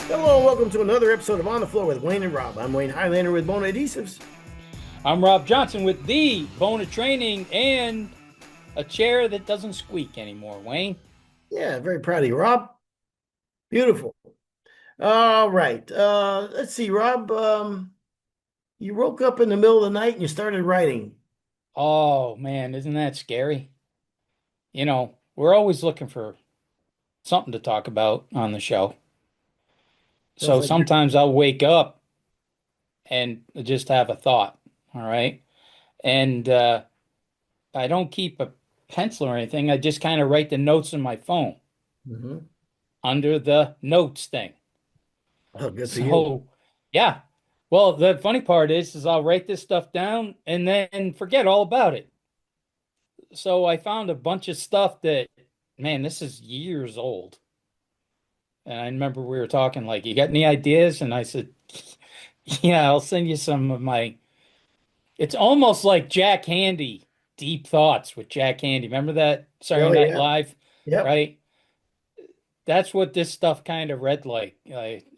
Hello and welcome to another episode of On the Floor with Wayne and Rob. I'm Wayne Highlander with Bona Adhesives. I'm Rob Johnson with the Bona Training and a chair that doesn't squeak anymore, Wayne. Yeah, very proud of you, Rob. Beautiful. All right. Let's see, Rob. You woke up in the middle of the night and you started writing. Oh man, isn't that scary? We're always looking for something to talk about on the show. Sounds So like sometimes I'll wake up and just have a thought, all right? And I don't keep a pencil or anything. I just kind of write the notes in my phone Mhm. under the notes thing. Oh, good for you. So, yeah. Well, the funny part is I'll write this stuff down and then forget all about it. So I found a bunch of stuff that, man, this is years old. And I remember we were talking like, you got any ideas? And I said, yeah, I'll send you some of my. It's almost like Jack Handy, Deep Thoughts with Jack Handy. Remember that Saturday Oh, Night yeah. Live, Yep. right? That's what this stuff kind of read like.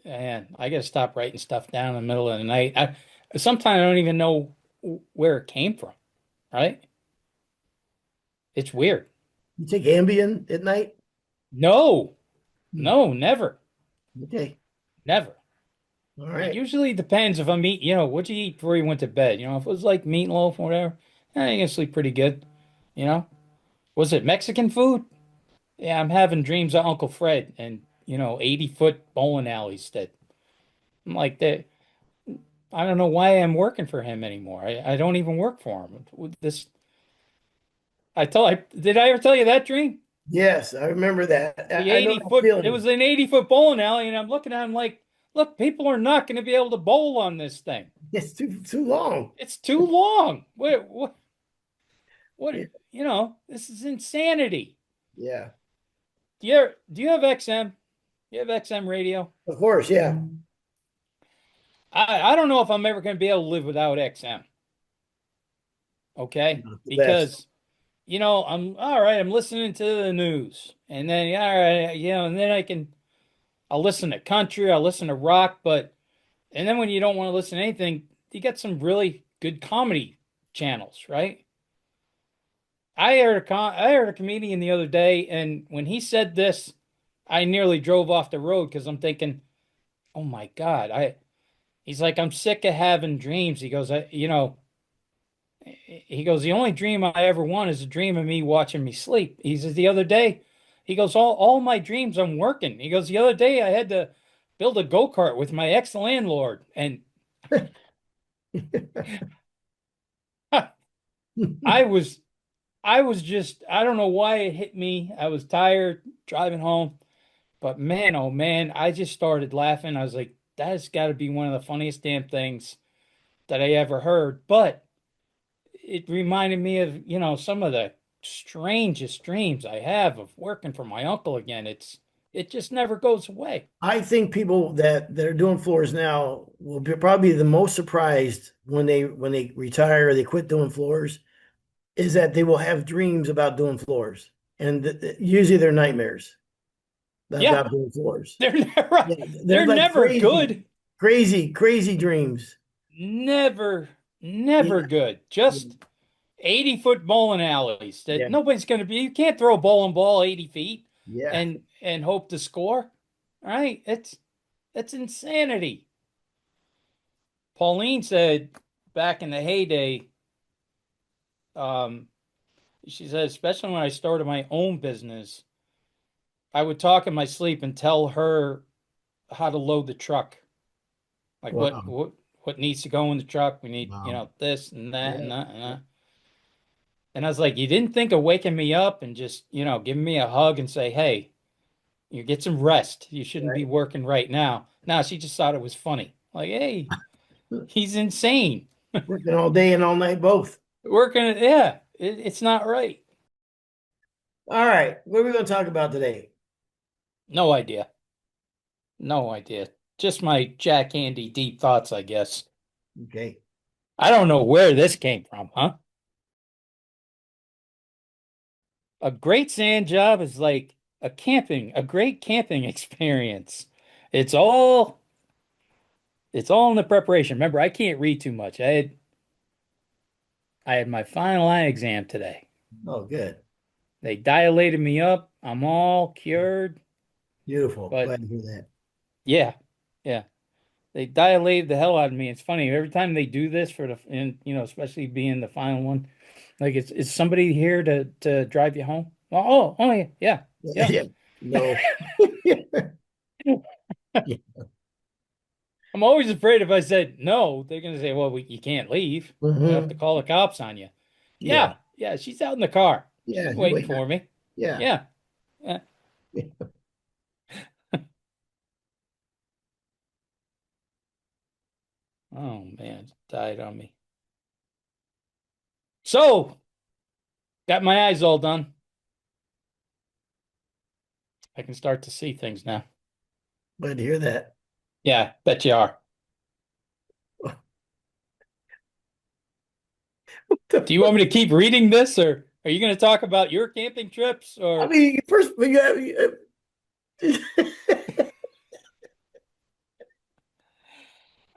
Man, I got to stop writing stuff down in the middle of the night. Sometimes I don't even know where it came from, right? It's weird. You take Ambien at night? No, Hmm. no, never, Okay. never. All It right. usually depends if I'm eating, what'd you eat before you went to bed? If it was like meatloaf or whatever, you can sleep pretty good. You know, was it Mexican food? Yeah, I'm having dreams of Uncle Fred and, 80-foot bowling alleys that I'm like that. I don't know why I'm working for him anymore. I don't even work for him. With this, did I ever tell you that dream? Yes, I remember that. The I know 80 that foot, it feeling. was an 80-foot bowling alley, and I'm looking at him like, look, people are not going to be able to bowl on this thing. It's too long. It's too long. What, Yeah. this is insanity. Yeah. Do you have XM? You have XM radio? Of course. Yeah. I don't know if I'm ever going to be able to live without XM. Okay. Not the best. Because, I'm all right. I'm listening to the news and then, yeah, all right, and then I'll listen to country, I'll listen to rock, and then when you don't want to listen to anything, you get some really good comedy channels, right? I heard a comedian the other day, and when he said this, I nearly drove off the road because I'm thinking, oh my God, he's like, I'm sick of having dreams. He goes, he goes, the only dream I ever want is a dream of me watching me sleep. He says the other day, he goes, all my dreams I'm working. He goes, the other day I had to build a go-kart with my ex-landlord, and I was just, I don't know why it hit me. I was tired driving home, but man, oh man, I just started laughing. I was like, that has got to be one of the funniest damn things that I ever heard. But it reminded me of, some of the strangest dreams I have of working for my uncle again. It just never goes away. I think people that are doing floors now will be probably the most surprised when they retire or they quit doing floors is that they will have dreams about doing floors, and usually they're nightmares Yeah, about doing floors. they're never Yeah, they're they're like never crazy, good. crazy, crazy dreams. Never, Yeah, never good. yeah, Just 80-foot bowling alleys that yeah, nobody's going to be. You can't throw a bowling ball 80 feet yeah. and hope to score. All right? It's insanity. Pauline said back in the heyday, um, she said, especially when I started my own business, I would talk in my sleep and tell her how to load the truck. Like Wow, what needs to go in the truck. We need, wow. this and that and Yeah, that and yeah, that. And I was like, you didn't think of waking me up and just, giving me a hug and say, hey, you get some rest. You shouldn't be right. working right now. No, she just thought it was funny. Like, hey, he's insane. Working all day and all night both. Working, yeah, it's not right. All right, what are we going to talk about today? No idea. No idea. Just my Jack Andy deep thoughts, I guess. Okay. I don't know where this came from, huh? A great sand job is like a great camping experience. It's all it's all in the preparation. Remember, I can't read too much. I had my final eye exam today. Oh, good. They dilated me up. I'm all cured. Beautiful. But Glad to hear that. yeah, yeah. They dilated the hell out of me. It's funny. Every time they do this for the, and especially being the final one, like is somebody here to drive you home? Oh, yeah, yeah, Yeah, yeah. yeah. No. Yeah. I'm always afraid if I said no, they're gonna say, "Well, you can't leave. We have to Hmm. call the cops on you." Yeah. Yeah, yeah. She's out in the car. Yeah. She's You waiting wait. for me. Yeah. Yeah, yeah. Oh man, it died on me. So got my eyes all done. I can start to see things now. Glad to hear that. Yeah, bet you are. Do you want me to keep reading this, or are you going to talk about your camping trips? I Or mean, first,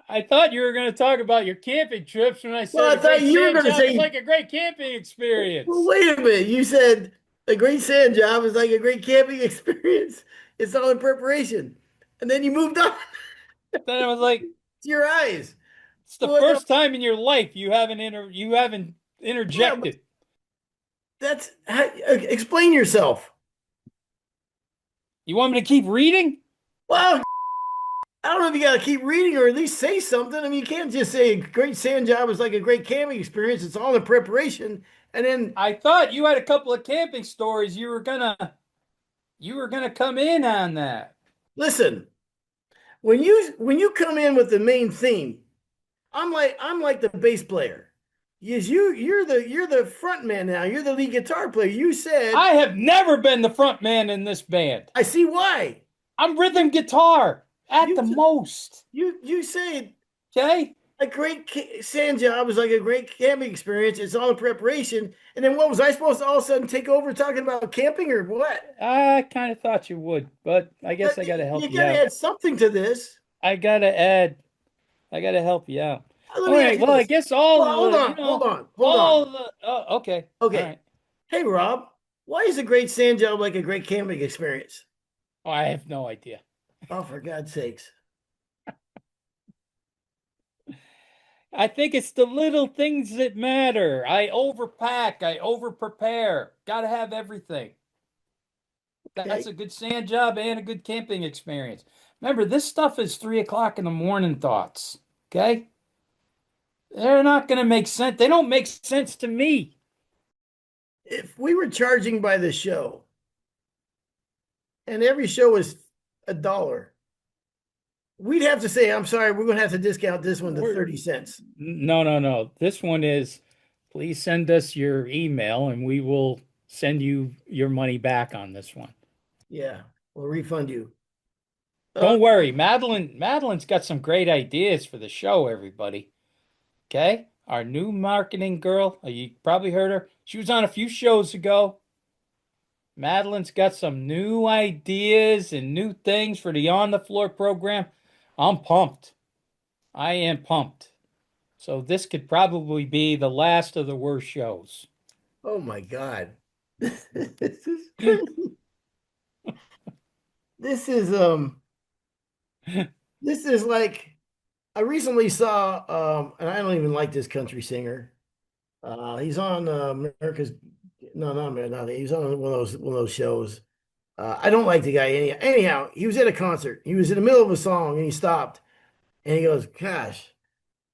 I thought you were going to talk about your camping trips when I well, said I a thought great you were sand going to job is say, like a great camping well, experience. wait a minute. You said a great sand job is like a great camping experience. It's all in preparation. And then you moved on Then I was like, to your eyes. it's the Well, first time in your life you haven't yeah, but interjected. explain yourself. You want me to keep reading? Well, I don't know if you got to keep reading or at least say something. I mean, you can't just say a great sand job is like a great camping experience. It's all in preparation. And then I thought you had a couple of camping stories you were gonna come in on that. listen, when you come in with the main theme, I'm like the bass player. Yes, you're the front man now. You're the lead guitar player. You said I have never been the front man in this band. I see why. I'm rhythm guitar at You the most. you said Okay? a great sand job is like a great camping experience. It's all in preparation. And then what was I supposed to all of a sudden take over talking about camping or what? I kind of thought you would, but I guess I got to help You you got to out. add something to this. I got to add, I got to help you out. Let All me ask right. you Well, I this. guess all Well, of hold the, on, hold on, hold all on. of the, oh, okay. All Okay. right. Hey, Rob, why is a great sand job like a great camping experience? Oh, I have no idea. Oh, for God's sakes. I think it's the little things that matter. I overpack, I overprepare. Got to have everything. That's Okay. a good sand job and a good camping experience. Remember, this stuff is 3 o'clock in the morning thoughts. Okay? They're not going to make sense. They don't make sense to me. If we were charging by the show and every show is $1, we'd have to say, I'm sorry, we're going to have to discount this one to We're 30 cents. no, no, no. This one is please send us your email and we will send you your money back on this one. Yeah, we'll refund you. Uh, Don't worry, Madeline's got some great ideas for the show, everybody. Okay? Our new marketing girl, you probably heard her. She was on a few shows ago. Madeline's got some new ideas and new things for the On the Floor program. I'm pumped. I am pumped. So this could probably be the last of the worst shows. oh my God. This is crazy. This is this is like I recently saw and I don't even like this country singer. He's on America's no, not America. No, he's on one of those shows. I don't like the guy anyhow. He was at a concert. He was in the middle of a song and he stopped and he goes, "Gosh,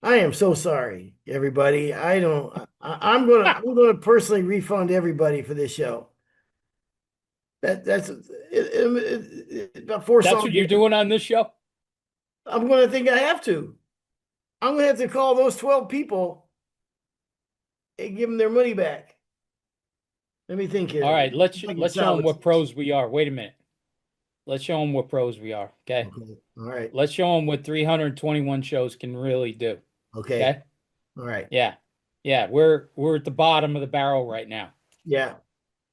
I am so sorry, everybody. I don't. I'm gonna personally refund everybody for this show. About four That's songs what you're in. doing on this show? I'm gonna think I have to. I'm gonna have to call those 12 people and give them their money back. Let me think All here. right, let's If I can let's show them salvage what this. pros we are. Wait a minute. Let's show them what pros we are. Okay. Okay. All right. Let's show them what 321 shows can really do. Okay. Okay. All right. Yeah. Yeah. We're at the bottom of the barrel right now. Yeah.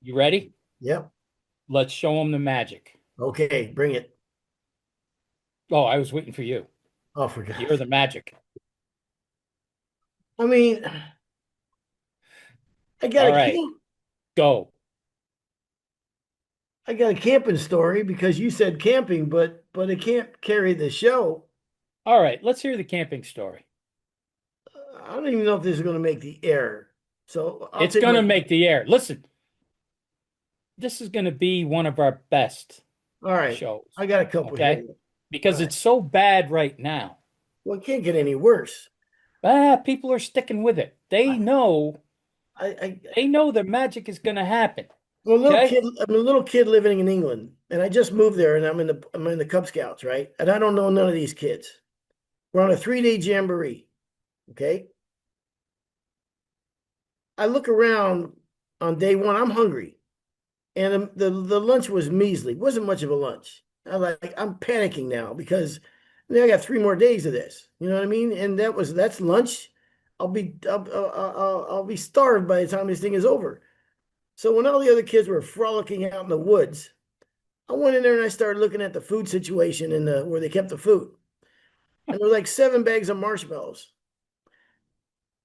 You ready? Yep. Let's show them the magic. Okay. Bring it. Oh, I was waiting for you. Oh, for God. You're the magic. I mean, I got All a right, camp, go. I got a camping story because you said camping, but it can't carry the show. All right, let's hear the camping story. I don't even know if this is going to make the air. So I'll It's take my. gonna make the air. Listen, this is gonna be one of our best All right. shows, I got a couple here. okay? All Because right. it's so bad right now. Well, it can't get any worse. People are sticking with it. I They know the magic is gonna happen. I'm a little Okay? kid. I'm a little kid living in England, and I just moved there, and I'm in the Cub Scouts, right? And I don't know none of these kids. We're on a 3 day jamboree. Okay. I look around on day one. I'm hungry, and the lunch was measly. It wasn't much of a lunch. I'm panicking now because now I got 3 more days of this. You know what I mean? And that's lunch. I'll be starved by the time this thing is over. So when all the other kids were frolicking out in the woods, I went in there and I started looking at the food situation in the where they kept the food. And there were like 7 bags of marshmallows.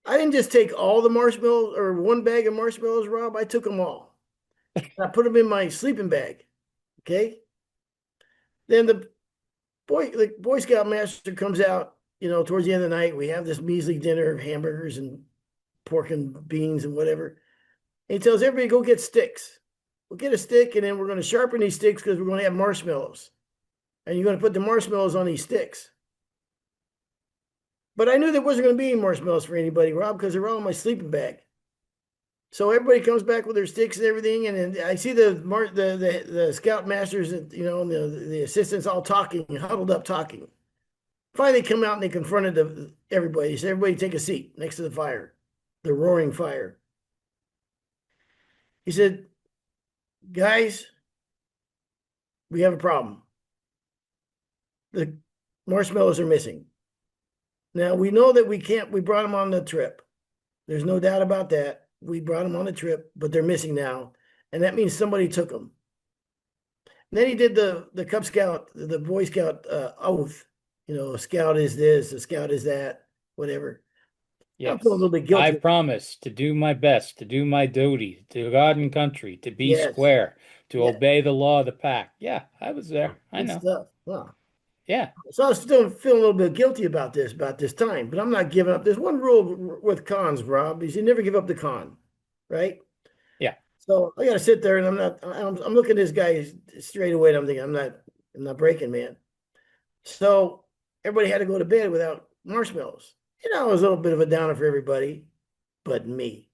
I didn't just take all the marshmallows or 1 bag of marshmallows, Rob. I took them all. I put them in my sleeping bag. Okay. Then the Boy Scout master comes out, towards the end of the night. We have this measly dinner of hamburgers and pork and beans and whatever. And he tells everybody, go get sticks. We'll get a stick and then we're going to sharpen these sticks because we're going to have marshmallows. And you're going to put the marshmallows on these sticks. But I knew there wasn't going to be any marshmallows for anybody, Rob, because they're all in my sleeping bag. So everybody comes back with their sticks and everything, and then I see the scout masters, and the assistants all talking, huddled up talking. Finally, they come out and they confronted everybody. They said, "Everybody, take a seat next to the fire, the roaring fire." He said, "Guys, we have a problem. The marshmallows are missing. Now we know that we can't. We brought them on the trip. There's no doubt about that. We brought them on the trip, but they're missing now, and that means somebody took them." And then he did the Cub Scout, the Boy Scout oath. A scout is this, a scout is that, whatever. I feel a little Yes. bit I guilty. promise to do my best, to do my duty, to God and country, to be Yes, square, to yeah, obey the law of the pack. Yeah, I was there. I good know. stuff. Wow. Yeah, So I was still feeling a little bit guilty about this time, but I'm not giving up. There's one rule with cons, Rob, is you never give up the con, right? yeah. So I got to sit there and I'm looking at this guy straight away and I'm thinking, I'm not breaking, man. So everybody had to go to bed without marshmallows. It was a little bit of a downer for everybody, but me.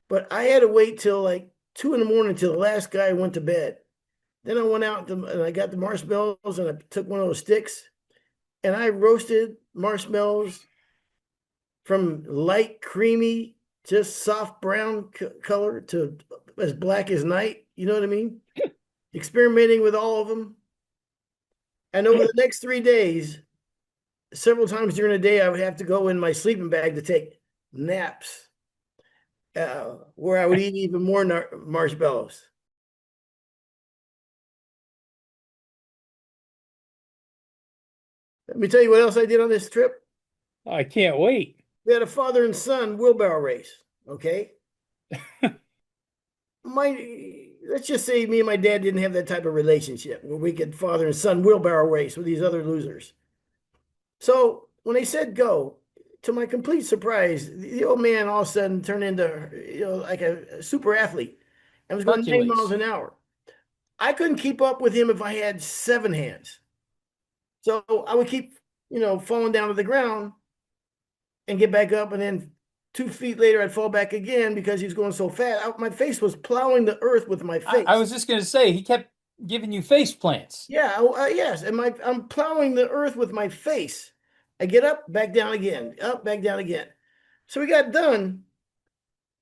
But I had to wait till like 2 in the morning till the last guy went to bed. Then I went out and I got the marshmallows and I took one of those sticks and I roasted marshmallows from light creamy, just soft brown color to as black as night. You know what I mean? Experimenting with all of them. And over the next 3 days, several times during the day, I would have to go in my sleeping bag to take naps, where I would eat even more marshmallows. Let me tell you what else I did on this trip. I can't wait. We had a father and son wheelbarrow race. Okay. Let's just say me and my dad didn't have that type of relationship where we could father and son wheelbarrow race with these other losers. So when they said go, to my complete surprise, the old man all of a sudden turned into like a super athlete and was going 9 miles Hercules. an hour. I couldn't keep up with him if I had 7 hands. So I would keep, falling down to the ground and get back up, and then 2 feet later I'd fall back again because he was going so fast. My face was plowing the earth with my I face. was just gonna say he kept giving you face plants. Yeah, yes, and I'm plowing the earth with my face. I get up, back down again, up, back down again. So we got done.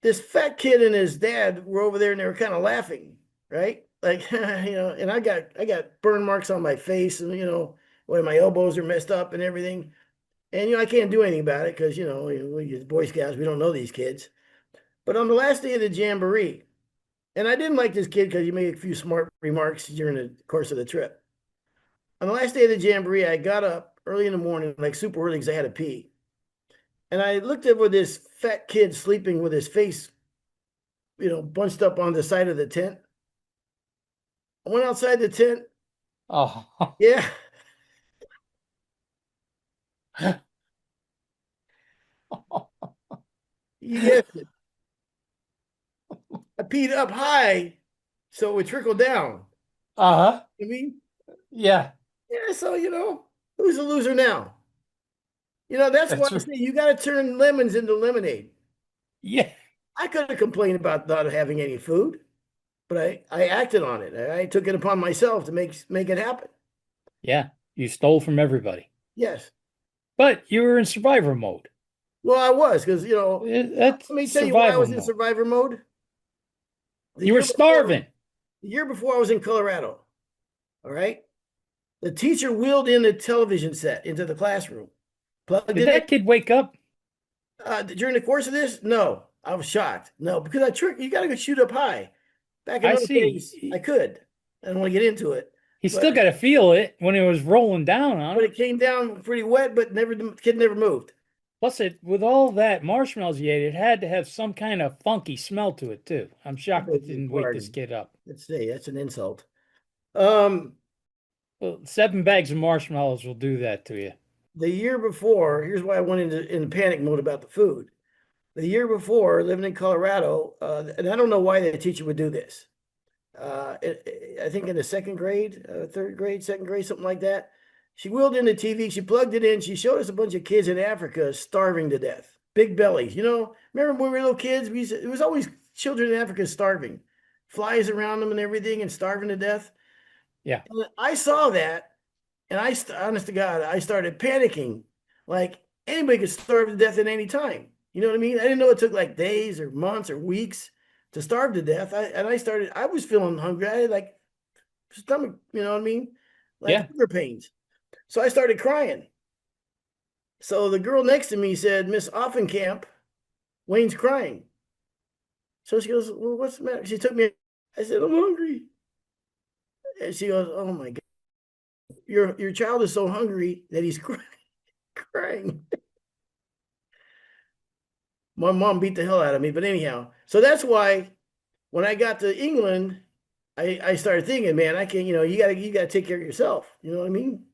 This fat kid and his dad were over there, and they were kind of laughing, right? Like, and I got burn marks on my face, and where my elbows are messed up and everything. And I can't do anything about it because we as Boy Scouts, we don't know these kids. But on the last day of the jamboree, and I didn't like this kid because he made a few smart remarks during the course of the trip. On the last day of the jamboree, I got up early in the morning, like super early because I had to pee. And I looked over this fat kid sleeping with his face, bunched up on the side of the tent. I went outside the tent. Oh, Yeah, you guessed it. I peed up high so it would trickle down. uh-huh. I mean, Yeah, yeah, so, who's a loser now? That's why that's I right. say you got to turn lemons into lemonade. Yeah, I could have complained about not having any food, but I acted on it. I took it upon myself to make it happen. yeah. You stole from everybody, Yes. but you were in survivor mode. Well, I was because, That's let me tell you why I survival was in mode. survivor mode. The You were year before, starving. the year before I was in Colorado. All right. The teacher wheeled in a television set into the classroom, plugged Did it in. that kid wake up? During the course of this, no, I was shocked. No, because I trick you got to go shoot up high. Back in I those days, I see. could. I don't want to get into it, He but still got to feel it when it was rolling down on but him. it came down pretty wet. But never the kid never moved. Plus, it with all that marshmallows you ate, it had to have some kind of funky smell to it too. I'm I shocked it beg your didn't wake this pardon. kid up. Let's say that's an insult. Um, Well, 7 bags of marshmallows will do that to you. the year before, here's why I went in panic mode about the food. The year before, living in Colorado, and I don't know why the teacher would do this. I think in the second grade, third grade, second grade, something like that. She wheeled in the TV, she plugged it in, she showed us a bunch of kids in Africa starving to death, big bellies. Remember when we were little kids? It was always children in Africa starving, flies around them and everything, and starving to death. Yeah, And I saw that, and honest to God, I started panicking. Like anybody could starve to death at any time. You know what I mean? I didn't know it took like days or months or weeks to starve to death. I was feeling hungry. I had like stomach, you know what I mean? Like yeah. hunger pains. So I started crying. So the girl next to me said, Miss Offenkamp, Wayne's crying. So she goes, well, what's the matter? She took me, I said, I'm hungry. And she goes, oh my God, your child is so hungry that he's crying. My mom beat the hell out of me, but anyhow, so that's why when I got to England, I started thinking, man, I can, you gotta take care of yourself. You know what I mean?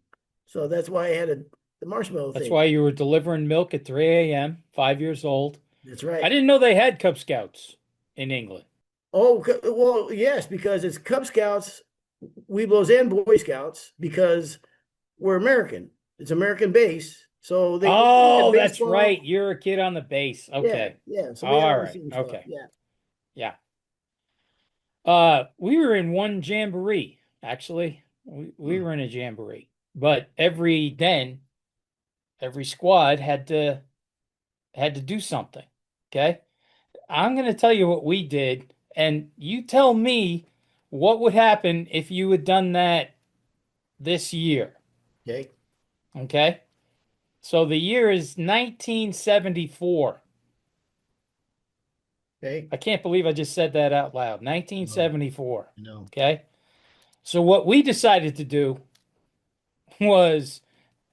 So that's why I had the marshmallow That's thing. why you were delivering milk at 3 a.m., 5 years old. That's I right. didn't know they had Cub Scouts in England. Oh, well, yes, because it's Cub Scouts, Weeblos, and Boy Scouts because we're American. It's American base. So we had Oh, that's right. baseball. You're a kid on the base. Yeah, Okay. yeah. So we had All all the right. same stuff. Okay. Yeah. Yeah. We were in one jamboree, actually. We Hmm. were in a jamboree, but every squad had to do something. Okay. I'm going to tell you what we did, and you tell me what would happen if you had done that this year. Okay. Okay. So the year is 1974. Okay. I can't believe I just said that out loud. No, 1974. no. Okay. So what we decided to do was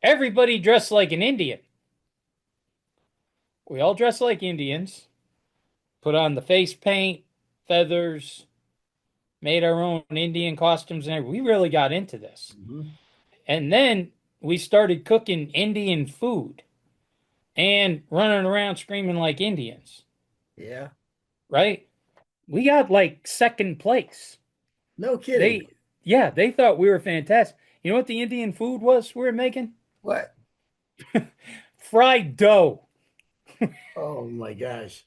everybody dressed like an Indian. We all dressed like Indians, put on the face paint, feathers, made our own Indian costumes, and everything. We really got into this. Mhm. And then we started cooking Indian food and running around screaming like Indians, Yeah. right? We got like second place. No kidding. They, yeah, they thought we were fantastic. You know what the Indian food was we were making? What? Fried dough. Oh my gosh.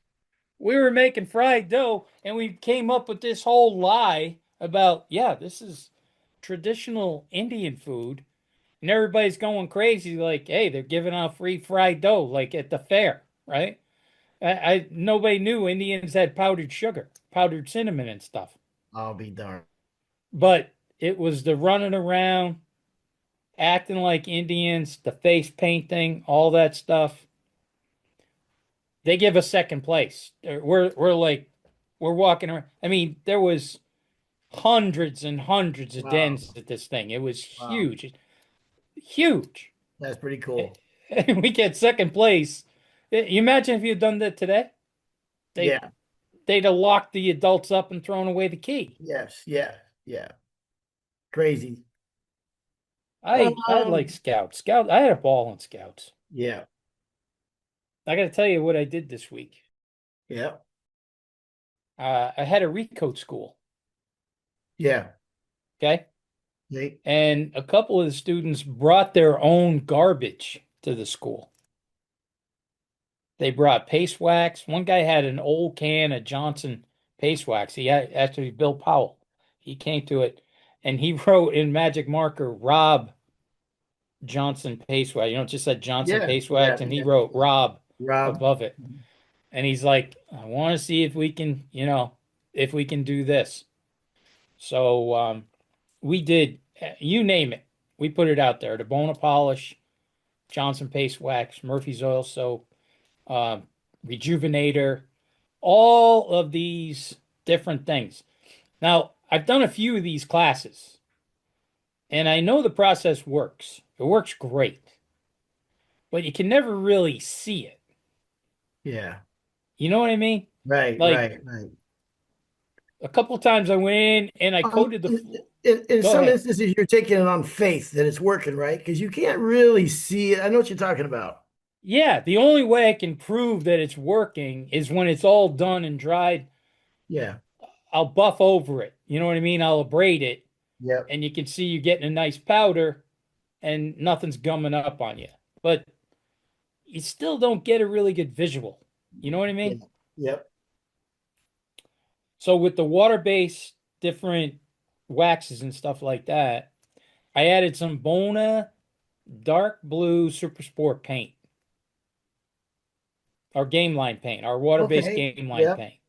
We were making fried dough, and we came up with this whole lie about, yeah, this is traditional Indian food. And everybody's going crazy, like, hey, they're giving out free fried dough, like at the fair, right? Nobody knew Indians had powdered sugar, powdered cinnamon and stuff. I'll be darned. But it was the running around, acting like Indians, the face painting, all that stuff. They give us second place. We're like we're walking around. I mean, there was hundreds and hundreds of Wow. dens at this thing. It was Wow. huge. huge. That's pretty cool. And we get second place. You imagine if you'd done that today? They Yeah. they'd have locked the adults up and thrown away the key. Yes. Yeah. Yeah. Crazy. I like Um, scouts. I had a ball in scouts. yeah. I got to tell you what I did this week. Yeah. I had a recode school, Yeah. okay? They, And a couple of the students brought their own garbage to the school. They brought paste wax. One guy had an old can of Johnson paste wax. He had actually Bill Powell. He came to it and he wrote in magic marker Rob Johnson paste wax. You know, it just said Johnson yeah. paste Yeah. wax, and he Yeah. wrote Rob Rob. above it. And he's like, I want to see if we can, if we can do this. So we did, you name it. We put it out there. The Bona polish, Johnson paste wax, Murphy's oil soap, uh, rejuvenator, all of these different things. Now, I've done a few of these classes and I know the process works. It works great, but you can never really see it. Yeah. You know what I mean? Right. Like Right. Right. a couple times I went in and I coated the floor. In Go some ahead. instances, you're taking it on faith that it's working, right? Because you can't really see it. I know what you're talking about. Yeah, the only way I can prove that it's working is when it's all done and dried. Yeah. I'll buff over it. You know what I mean? I'll abrade it, Yep. and you can see you're getting a nice powder and nothing's gumming up on you. But you still don't get a really good visual. You know what I Yeah. mean? Yep. So with the water-based different waxes and stuff like that, I added some Bona dark blue Super Sport paint, our game line paint, our water-based Okay. game line Yep. paint,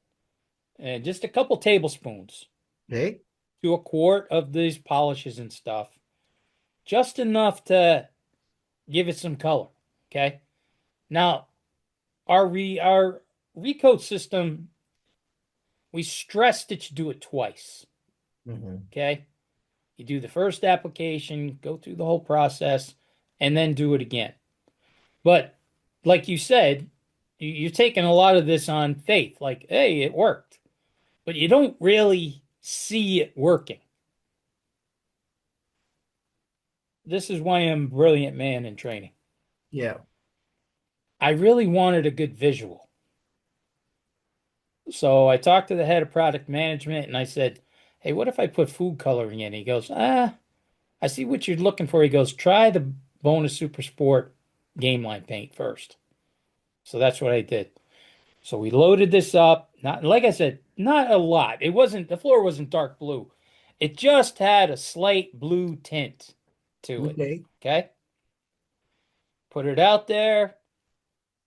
and just a couple tablespoons Okay. to a quart of these polishes and stuff, just enough to give it some color. Okay. Now, our recoat system, we stress that you do it twice. Hmm. Okay. You do the first application, go through the whole process, and then do it again. But like you said, you're taking a lot of this on faith, like, hey, it worked, but you don't really see it working. This is why I'm a brilliant man in training. Yeah. I really wanted a good visual. So I talked to the head of product management and I said, hey, what if I put food coloring in? He goes, I see what you're looking for. He goes, try the Bonus Super Sport game line paint first. So that's what I did. So we loaded this up. Not like I said, not a lot. The floor wasn't dark blue. It just had a slight blue tint to it. Okay. Okay. Put it out there,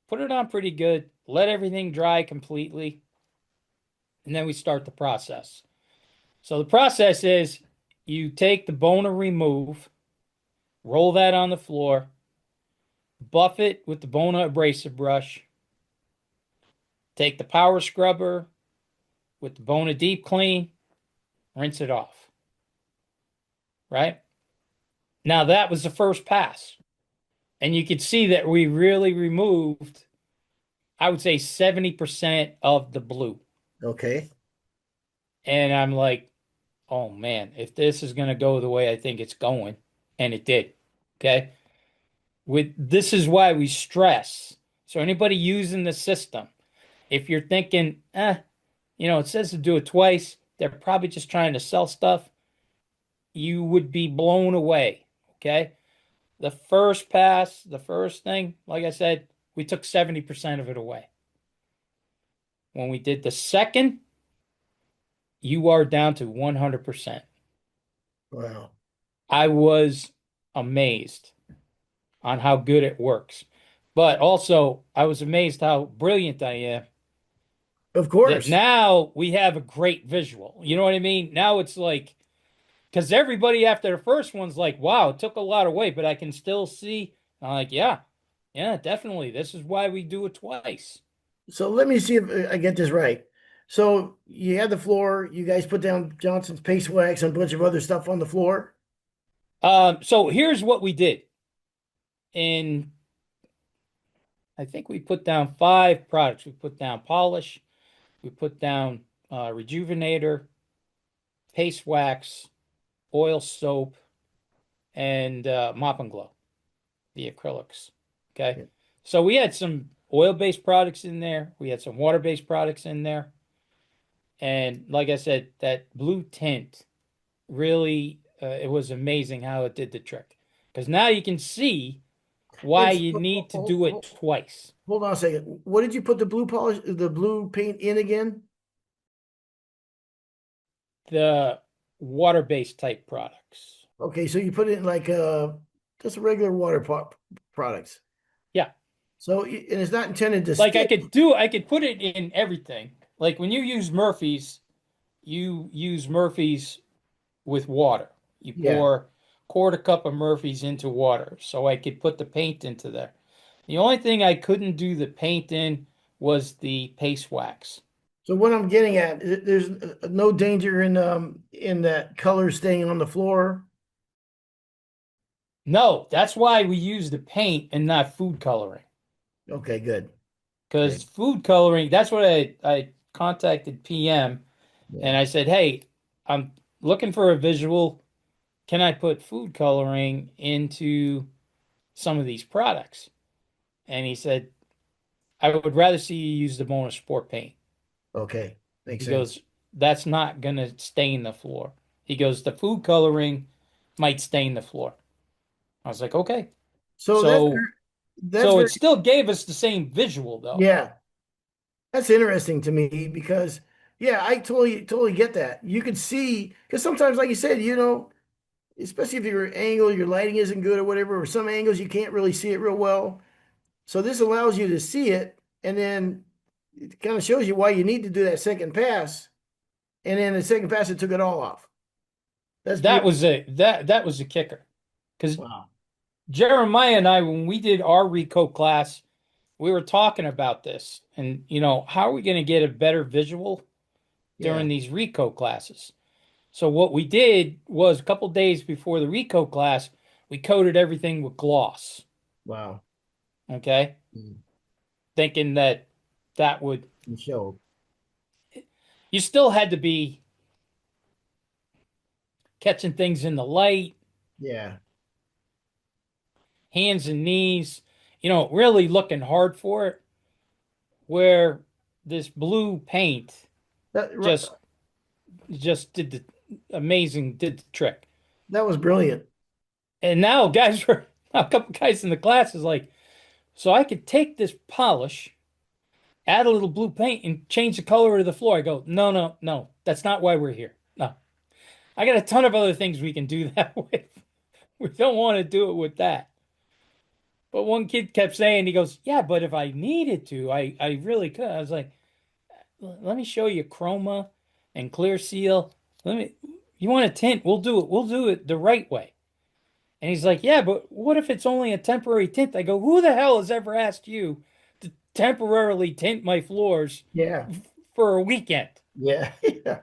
put it on pretty good, let everything dry completely, and then we start the process. So the process is you take the Bona remove, roll that on the floor, buff it with the Bona abrasive brush, take the power scrubber with the Bona deep clean, rinse it off. Right? Now that was the first pass. And you could see that we really removed, I would say 70% of the blue. Okay. And I'm like, oh man, if this is going to go the way I think it's going, and it did. Okay. This is why we stress. So anybody using the system, if you're thinking, it says to do it twice, they're probably just trying to sell stuff, you would be blown away. Okay. The first pass, the first thing, like I said, we took 70% of it away. When we did the second, you are down to 100%. Wow. I was amazed on how good it works. But also, I was amazed how brilliant I am Of that course. now we have a great visual. You know what I mean? Now it's like, because everybody after the first one's like, wow, it took a lot away, but I can still see. I'm like, yeah, yeah, definitely. This is why we do it twice. So let me see if I get this right. So you had the floor, you guys put down Johnson's paste wax and a bunch of other stuff on the floor. So here's what we did. in, I think we put down 5 products. We put down polish, we put down rejuvenator, paste wax, oil soap, and mop and glow, the acrylics. Okay. Yeah. So we had some oil-based products in there. We had some water-based products in there. And like I said, that blue tint really, it was amazing how it did the trick. Because now you can see why It's you need to do it twice. hold on a second. What did you put the blue paint in again? The water-based type products. Okay, so you put it in like just regular products. Yeah. So and it's not intended to Like stick. I could put it in everything. Like when you use Murphy's, you use Murphy's with water. You Yeah. pour quarter cup of Murphy's into water. So I could put the paint into there. The only thing I couldn't do the paint in was the paste wax. So what I'm getting at, there's no danger in that color staying on the floor. No, that's why we use the paint and not food coloring. Okay, good. Because Good. food coloring, that's what I contacted PM and Yeah. I said, hey, I'm looking for a visual. Can I put food coloring into some of these products? And he said, I would rather see you use the Bona Sport paint. Okay. Makes He sense. goes, that's not going to stain the floor. He goes, the food coloring might stain the floor. I was like, okay. So So, that's so very it still gave us the same visual though. yeah. That's interesting to me because yeah, I totally get that. You could see because sometimes, like you said, especially if your angle, your lighting isn't good or whatever, or some angles you can't really see it real well. So this allows you to see it, and then it kind of shows you why you need to do that second pass. And then the second pass, it took it all off. That's beautiful. That was a kicker. Because Wow. Jeremiah and I, when we did our Rico class, we were talking about this and how are we going to get a better visual Yeah. during these Rico classes? So what we did was a couple days before the Rico class, we coated everything with gloss. Wow. Okay. Mm. Thinking that that would, You show. you still had to be catching things in the light, Yeah. hands and knees, really looking hard for it. Where this blue paint That just did the did the trick. that was brilliant. And now guys were a couple guys in the class is like, so I could take this polish, add a little blue paint, and change the color of the floor. I go, no, no, no, that's not why we're here. No, I got a ton of other things we can do that with. We don't want to do it with that. But one kid kept saying, he goes, yeah, but if I needed to, I really could. I was like, let me show you chroma and clear seal. You want a tint? We'll do it. We'll do it the right way. And he's like, yeah, but what if it's only a temporary tint? I go, who the hell has ever asked you to temporarily tint my floors Yeah. for a weekend? Yeah. Yeah.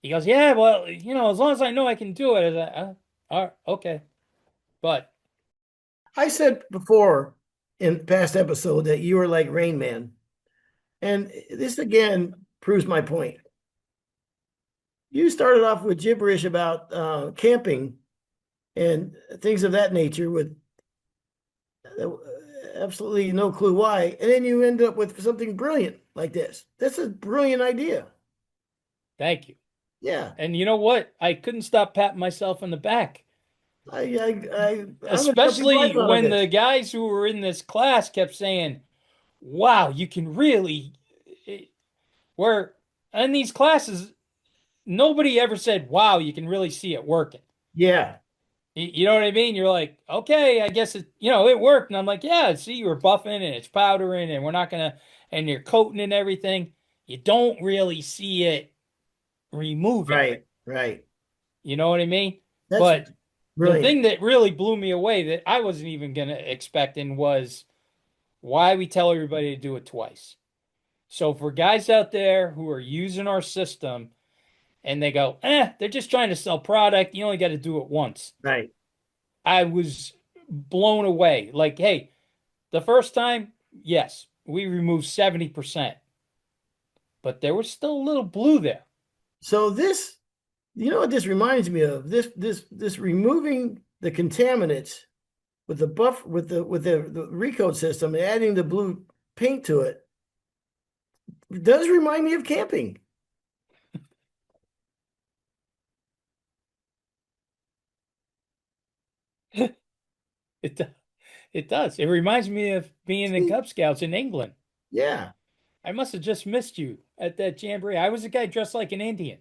He goes, yeah, well, as long as I know I can do it. I was like, all right, okay. But I said before in past episode that you were like Rain Man. And this again proves my point. You started off with gibberish about camping and things of that nature with uh, absolutely no clue why. And then you end up with something brilliant like this. That's a brilliant idea. thank you. Yeah. And you know what? I couldn't stop patting myself on the back, I'm gonna tell people I especially thought of when the this. guys who were in this class kept saying, wow, you can really, where in these classes, nobody ever said, wow, you can really see it working. Yeah. You know what I mean? You're like, okay, I guess it worked. And I'm like, yeah, see, you're buffing and it's powdering and we're not gonna, and you're coating and everything. You don't really see it removing. Right. Right. You know what I mean? That's But the brilliant. thing that really blew me away that I wasn't even gonna expecting was why we tell everybody to do it twice. So for guys out there who are using our system and they go, they're just trying to sell product, you only got to do it once. Right. I was blown away. Like, hey, the first time, yes, we removed 70%, but there was still a little blue there. So this, you know what this reminds me of? This removing the contaminants with the buff with the recoat system and adding the blue paint to it does remind me of camping. It do- it does. It reminds me of being in See? Cub Scouts in England. Yeah. I must have just missed you at that jamboree. I was a guy dressed like an Indian.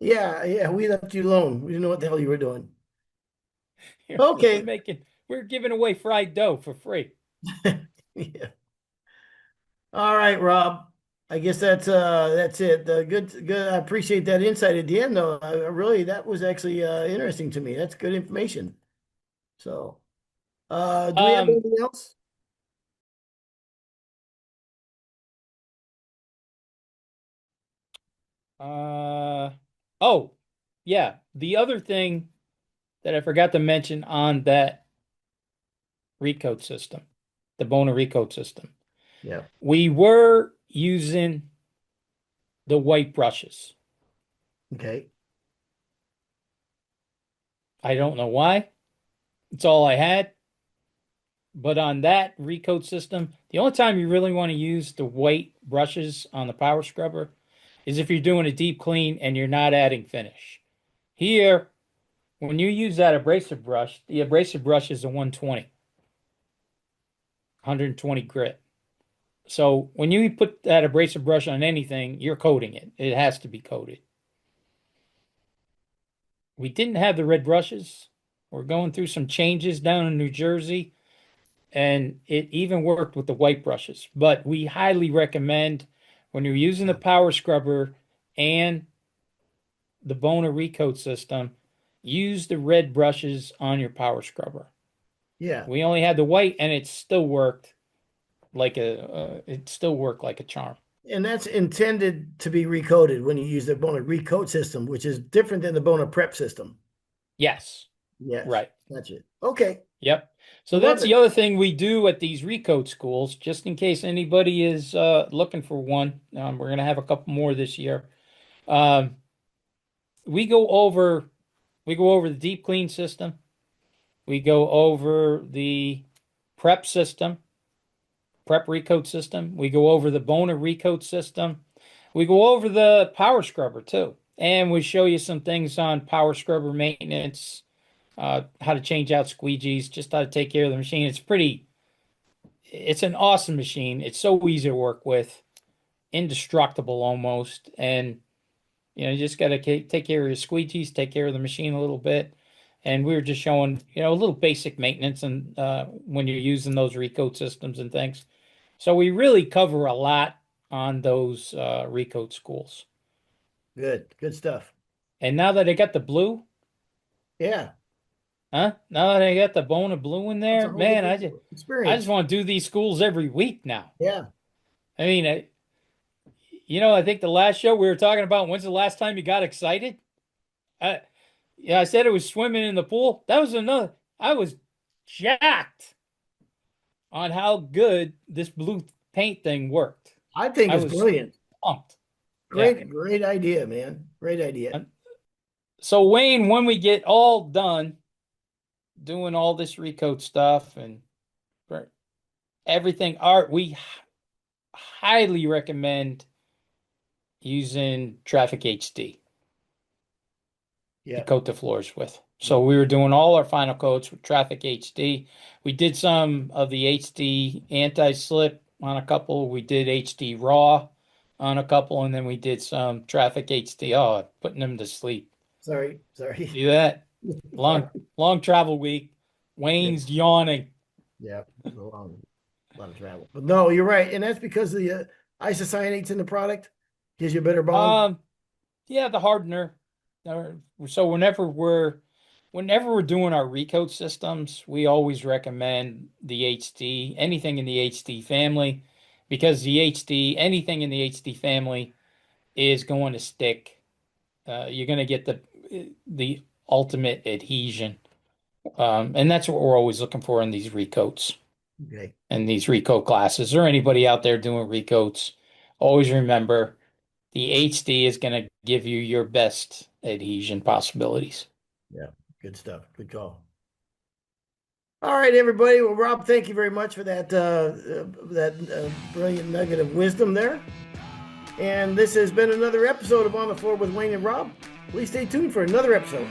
Yeah, yeah, we left you alone. We didn't know what the hell you were doing. We're Okay. we're giving away fried dough for free. Yeah. All right, Rob. I guess that's it. Good. I appreciate that insight at the end, though. Really, that was actually interesting to me. That's good information. So, do we have Um, anything else? uh, oh, yeah. The other thing that I forgot to mention on that recoat system, the Bona recoat system, Yeah. we were using the white brushes. Okay. I don't know why. It's all I had. But on that recoat system, the only time you really want to use the white brushes on the power scrubber is if you're doing a deep clean and you're not adding finish. Here, when you use that abrasive brush, the abrasive brush is a 120 grit. So when you put that abrasive brush on anything, you're coating it. It has to be coated. We didn't have the red brushes. We're going through some changes down in New Jersey, and it even worked with the white brushes. But we highly recommend when you're using the power scrubber and the Bona recoat system, use the red brushes on your power scrubber. Yeah. We only had the white, and it still worked it still worked like a charm. And that's intended to be recoated when you use the Bona recoat system, which is different than the Bona prep system. Yes, Yes, right. that's it. Okay. Yep. So Love that's the it. other thing we do at these recoat schools, just in case anybody is looking for one. We're going to have a couple more this year. Um, we go over we go over the deep clean system. We go over the prep system, prep recoat system. We go over the Bona recoat system. We go over the power scrubber too. And we show you some things on power scrubber maintenance, how to change out squeegees, just how to take care of the machine. It's an awesome machine. It's so easy to work with, indestructible almost. And you just got to take care of your squeegees, take care of the machine a little bit. And we were just showing, a little basic maintenance and when you're using those recoat systems and things. So we really cover a lot on those recoat schools. Good. Good stuff. And now that I got the blue, Yeah. huh? Now that I got the Bona blue in That's a there, whole man, different I just experience. want to do these schools every week now. Yeah. I mean, I think the last show we were talking about when's the last time you got excited? I, yeah, I said it was swimming in the pool. That was another. I was jacked on how good this blue paint thing worked. I think I it's was brilliant. pumped. Yeah. Great idea, man. Great idea. So Wayne, when we get all done doing all this recoat stuff and for everything art, we highly recommend using Traffic HD to Yeah. coat the floors with. Yeah. So we were doing all our final coats with Traffic HD. We did some of the HD anti-slip on a couple. We did HD raw on a couple, and then we did some Traffic HD. Oh, putting them to sleep. Sorry. Sorry. See that? Sorry. Long travel week. Yeah. Wayne's yawning. Yeah. A lot of travel. But no, you're right. And that's because the isocyanates in the product gives you a better bond. Um, yeah, the hardener. So whenever we're doing our recoat systems, we always recommend the HD, anything in the HD family, because anything in the HD family is going to stick. You're going to get the ultimate adhesion. And that's what we're always looking for in these recoats Okay. and these recoat classes, or anybody out there doing recoats. Always remember the HD is going to give you your best adhesion possibilities. Yeah. Good stuff. Good call. All right, everybody. Well, Rob, thank you very much for that brilliant nugget of wisdom there. And this has been another episode of On the Floor with Wayne and Rob. Please stay tuned for another episode.